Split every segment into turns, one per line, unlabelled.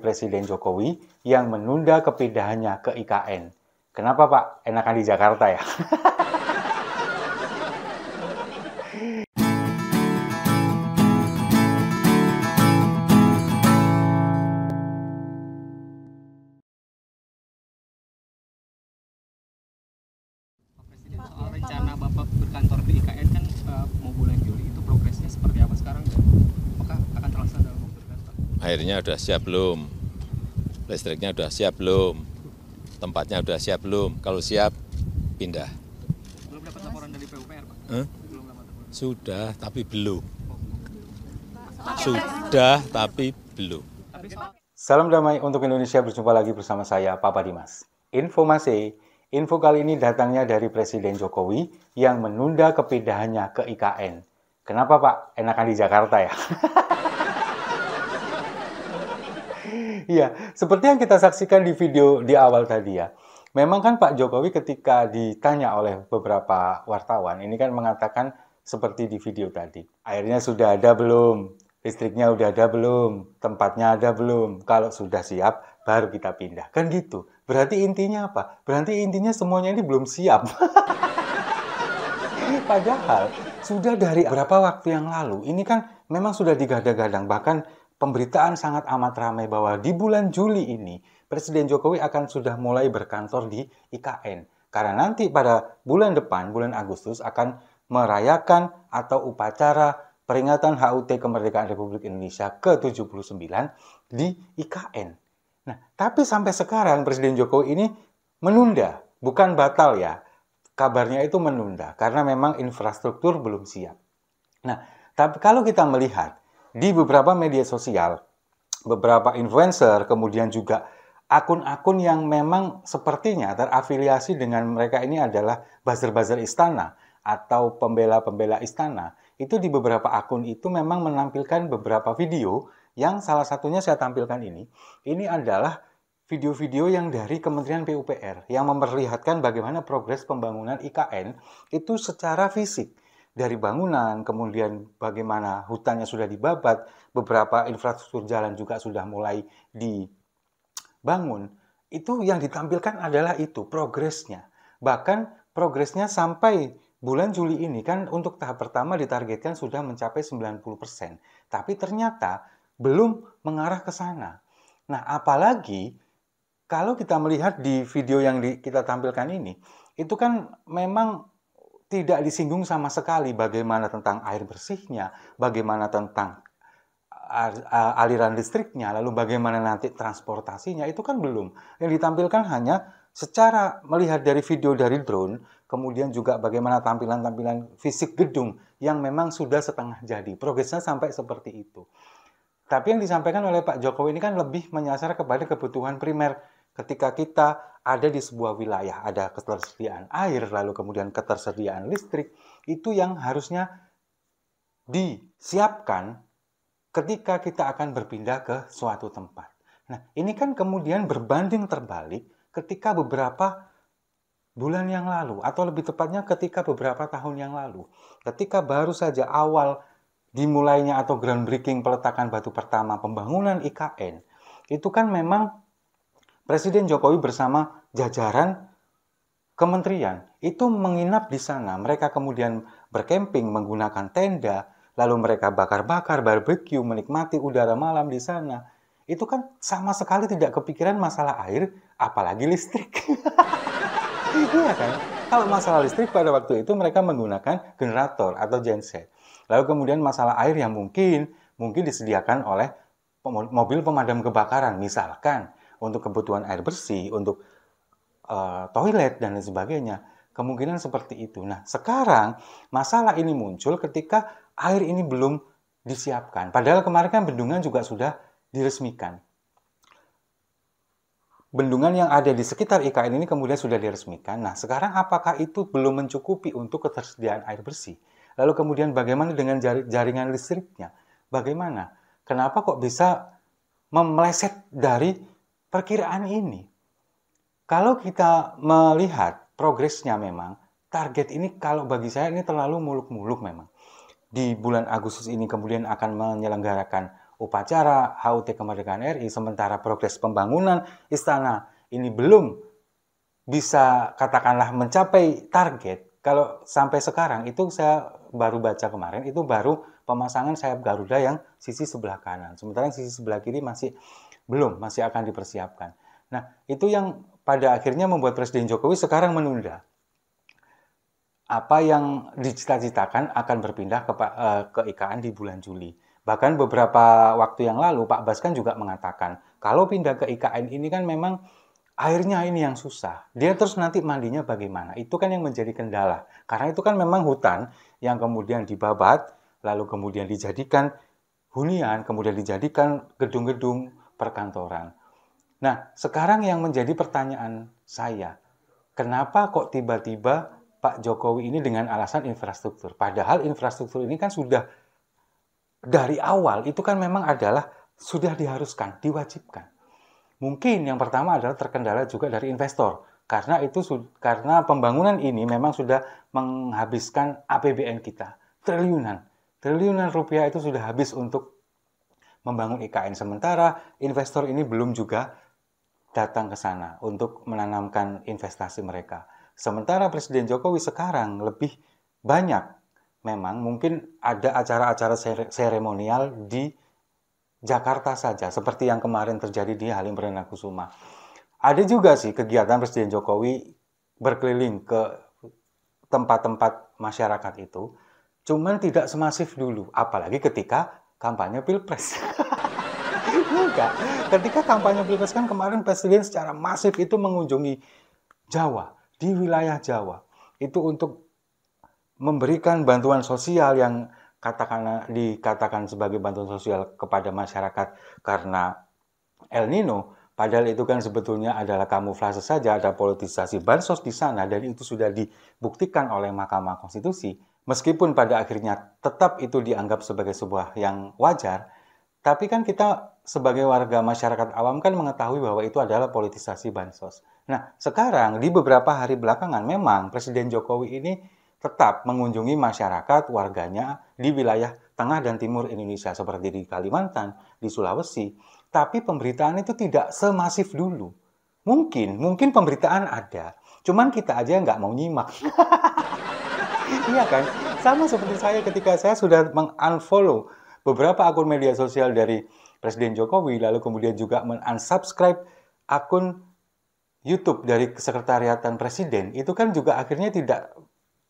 Presiden Jokowi yang menunda kepindahannya ke IKN. Kenapa Pak? Enakan di Jakarta ya?
Soal rencana Bapak berkantor di IKN kan mau bulan Juli, itu progresnya seperti apa sekarang? Apakah akan terlaksana dalam waktu dekat, Pak?
Airnya sudah siap belum? Listriknya sudah siap belum? Tempatnya sudah siap belum? Kalau siap, pindah.
Belum dapat laporan dari PUPR, Pak? Belum dapat laporan.
Sudah, tapi belum. Sudah, tapi belum.
Salam damai untuk Indonesia, berjumpa lagi bersama saya, Papa Dimas. Info kali ini datangnya dari Presiden Jokowi yang menunda kepindahannya ke IKN. Kenapa Pak? Enakan di Jakarta ya? Iya, seperti yang kita saksikan di video di awal tadi ya. Memang kan Pak Jokowi ketika ditanya oleh beberapa wartawan, ini kan mengatakan seperti di video tadi. Airnya sudah ada belum? Listriknya udah ada belum? Tempatnya ada belum? Kalau sudah siap, baru kita pindah. Kan gitu. Berarti intinya apa? Berarti intinya semuanya ini belum siap. Padahal sudah dari beberapa waktu yang lalu, ini kan memang sudah digadang-gadang. Bahkan pemberitaan sangat amat ramai bahwa di bulan Juli ini, Presiden Jokowi akan sudah mulai berkantor di IKN. Karena nanti pada bulan depan, bulan Agustus, akan merayakan atau upacara peringatan HUT Kemerdekaan Republik Indonesia ke-79 di IKN. Nah, tapi sampai sekarang Presiden Jokowi ini menunda, bukan batal ya. Kabarnya itu menunda, karena memang infrastruktur belum siap. Nah, tapi kalau kita melihat di beberapa media sosial, beberapa influencer, kemudian juga akun-akun yang memang sepertinya terafiliasi dengan mereka ini adalah buzzer-buzzer istana atau pembela-pembela istana, itu di beberapa akun itu memang menampilkan beberapa video yang salah satunya saya tampilkan ini. Ini adalah video-video yang dari Kementerian PUPR yang memperlihatkan bagaimana progres pembangunan IKN itu secara fisik. Dari bangunan, kemudian bagaimana hutannya sudah dibabat, beberapa infrastruktur jalan juga sudah mulai dibangun. Itu yang ditampilkan adalah itu, progresnya. Bahkan progresnya sampai bulan Juli ini kan untuk tahap pertama ditargetkan sudah mencapai 90%. Tapi ternyata belum mengarah ke sana. Nah, apalagi kalau kita melihat di video yang kita tampilkan ini, itu kan memang tidak disinggung sama sekali bagaimana tentang air bersihnya, bagaimana tentang aliran listriknya, lalu bagaimana nanti transportasinya, itu kan belum. Yang ditampilkan hanya secara melihat dari video dari drone, kemudian juga bagaimana tampilan-tampilan fisik gedung yang memang sudah setengah jadi. Progresnya sampai seperti itu. Tapi yang disampaikan oleh Pak Jokowi ini kan lebih menyasar kepada kebutuhan primer. Ketika kita ada di sebuah wilayah, ada ketersediaan air, lalu kemudian ketersediaan listrik, itu yang harusnya disiapkan ketika kita akan berpindah ke suatu tempat. Nah, ini kan kemudian berbanding terbalik ketika beberapa bulan yang lalu, atau lebih tepatnya ketika beberapa tahun yang lalu. Ketika baru saja awal dimulainya atau groundbreaking peletakan batu pertama pembangunan IKN, itu kan memang Presiden Jokowi bersama jajaran kementerian itu menginap di sana. Mereka kemudian berkemping menggunakan tenda, lalu mereka bakar-bakar, barbeque, menikmati udara malam di sana. Itu kan sama sekali tidak kepikiran masalah air, apalagi listrik. Iya kan? Kalau masalah listrik pada waktu itu mereka menggunakan generator atau genset. Lalu kemudian masalah air yang mungkin disediakan oleh mobil pemadam kebakaran, misalkan untuk kebutuhan air bersih, untuk toilet dan lain sebagainya. Kemungkinan seperti itu. Nah, sekarang masalah ini muncul ketika air ini belum disiapkan. Padahal kemarin kan bendungan juga sudah diresmikan. Bendungan yang ada di sekitar IKN ini kemudian sudah diresmikan. Nah, sekarang apakah itu belum mencukupi untuk ketersediaan air bersih? Lalu kemudian bagaimana dengan jaringan listriknya? Bagaimana? Kenapa kok bisa meleset dari perkiraan ini? Kalau kita melihat progresnya memang, target ini kalau bagi saya ini terlalu muluk-muluk memang. Di bulan Agustus ini kemudian akan menyelenggarakan upacara HUT kemerdekaan RI, sementara progres pembangunan istana ini belum bisa katakanlah mencapai target. Kalau sampai sekarang itu saya baru baca kemarin, itu baru pemasangan sayap Garuda yang sisi sebelah kanan. Sementara yang sisi sebelah kiri masih belum, masih akan dipersiapkan. Nah, itu yang pada akhirnya membuat Presiden Jokowi sekarang menunda. Apa yang dicita-citakan akan berpindah ke IKN di bulan Juli. Bahkan beberapa waktu yang lalu Pak Bas kan juga mengatakan, kalau pindah ke IKN ini kan memang airnya ini yang susah. Dia terus nanti mandinya bagaimana? Itu kan yang menjadi kendala. Karena itu kan memang hutan yang kemudian dibabat, lalu kemudian dijadikan hunian, kemudian dijadikan gedung-gedung perkantoran. Nah, sekarang yang menjadi pertanyaan saya, kenapa kok tiba-tiba Pak Jokowi ini dengan alasan infrastruktur? Padahal infrastruktur ini kan sudah dari awal, itu kan memang adalah sudah diharuskan, diwajibkan. Mungkin yang pertama adalah terkendala juga dari investor. Karena pembangunan ini memang sudah menghabiskan APBN kita. Triliunan rupiah itu sudah habis untuk membangun IKN. Sementara investor ini belum juga datang ke sana untuk menanamkan investasi mereka. Sementara Presiden Jokowi sekarang lebih banyak memang mungkin ada acara-acara seremonial di Jakarta saja, seperti yang kemarin terjadi di Halim Perdana Kusuma. Ada juga sih kegiatan Presiden Jokowi berkeliling ke tempat-tempat masyarakat itu, cuman tidak semasif dulu, apalagi ketika kampanye Pilpres. Enggak, ketika kampanye Pilpres kan kemarin Presiden secara masif itu mengunjungi Jawa, di wilayah Jawa. Itu untuk memberikan bantuan sosial yang dikatakan sebagai bantuan sosial kepada masyarakat karena El Nino, padahal itu kan sebetulnya adalah kamuflase saja, ada politisasi bansos di sana, dan itu sudah dibuktikan oleh Mahkamah Konstitusi. Meskipun pada akhirnya tetap itu dianggap sebagai sebuah yang wajar, tapi kan kita sebagai warga masyarakat awam kan mengetahui bahwa itu adalah politisasi bansos. Nah, sekarang di beberapa hari belakangan memang Presiden Jokowi ini tetap mengunjungi masyarakat warganya di wilayah tengah dan timur Indonesia seperti di Kalimantan, di Sulawesi. Tapi pemberitaan itu tidak semasif dulu. Mungkin pemberitaan ada, cuman kita aja nggak mau nyimak. Iya kan? Sama seperti saya ketika saya sudah meng-unfollow beberapa akun media sosial dari Presiden Jokowi, lalu kemudian juga men-unsubscribe akun YouTube dari Sekretariatan Presiden, itu kan juga akhirnya tidak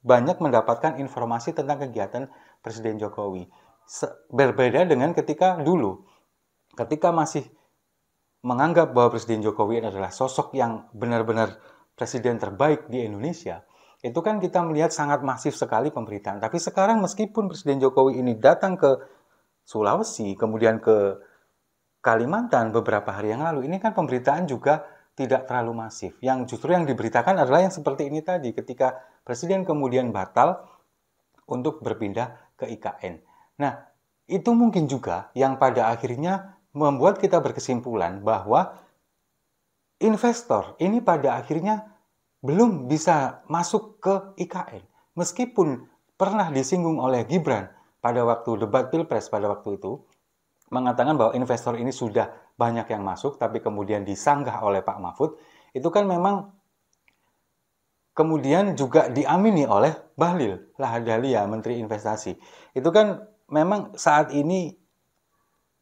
banyak mendapatkan informasi tentang kegiatan Presiden Jokowi. Berbeda dengan ketika dulu, ketika masih menganggap bahwa Presiden Jokowi adalah sosok yang benar-benar presiden terbaik di Indonesia, itu kan kita melihat sangat masif sekali pemberitaan. Tapi sekarang meskipun Presiden Jokowi ini datang ke Sulawesi, kemudian ke Kalimantan beberapa hari yang lalu, ini kan pemberitaan juga tidak terlalu masif. Yang justru yang diberitakan adalah yang seperti ini tadi, ketika Presiden kemudian batal untuk berpindah ke IKN. Nah, itu mungkin juga yang pada akhirnya membuat kita berkesimpulan bahwa investor ini pada akhirnya belum bisa masuk ke IKN. Meskipun pernah disinggung oleh Gibran pada waktu debat Pilpres pada waktu itu, mengatakan bahwa investor ini sudah banyak yang masuk, tapi kemudian disanggah oleh Pak Mahfud, itu kan memang kemudian juga diamini oleh Bahlil Lahadalia, Menteri Investasi. Itu kan memang saat ini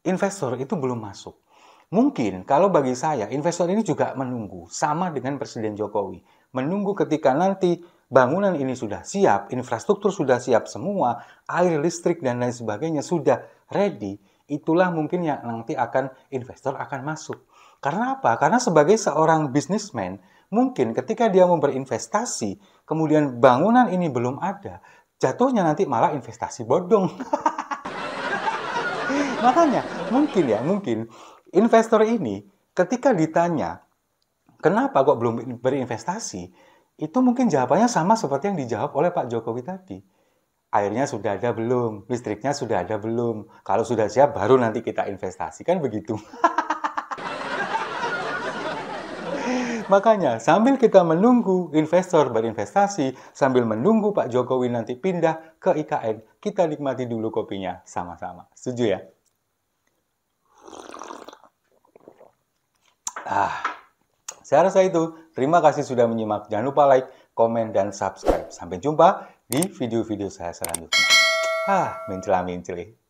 investor itu belum masuk. Mungkin kalau bagi saya, investor ini juga menunggu, sama dengan Presiden Jokowi. Menunggu ketika nanti bangunan ini sudah siap, infrastruktur sudah siap semua, air, listrik, dan lain sebagainya sudah ready, itulah mungkin yang nanti investor akan masuk. Karena apa? Karena sebagai seorang bisnismen, mungkin ketika dia mau berinvestasi, kemudian bangunan ini belum ada, jatuhnya nanti malah investasi bodong. Makanya, mungkin investor ini ketika ditanya, kenapa kok belum berinvestasi, itu mungkin jawabannya sama seperti yang dijawab oleh Pak Jokowi tadi. Airnya sudah ada belum? Listriknya sudah ada belum? Kalau sudah siap, baru nanti kita investasi. Kan begitu. Makanya, sambil kita menunggu investor berinvestasi, sambil menunggu Pak Jokowi nanti pindah ke IKN, kita nikmati dulu kopinya sama-sama. Setuju ya? Saya rasa itu. Terima kasih sudah menyimak. Jangan lupa like, komen, dan subscribe. Sampai jumpa di video-video saya selanjutnya. Mencela-mencela.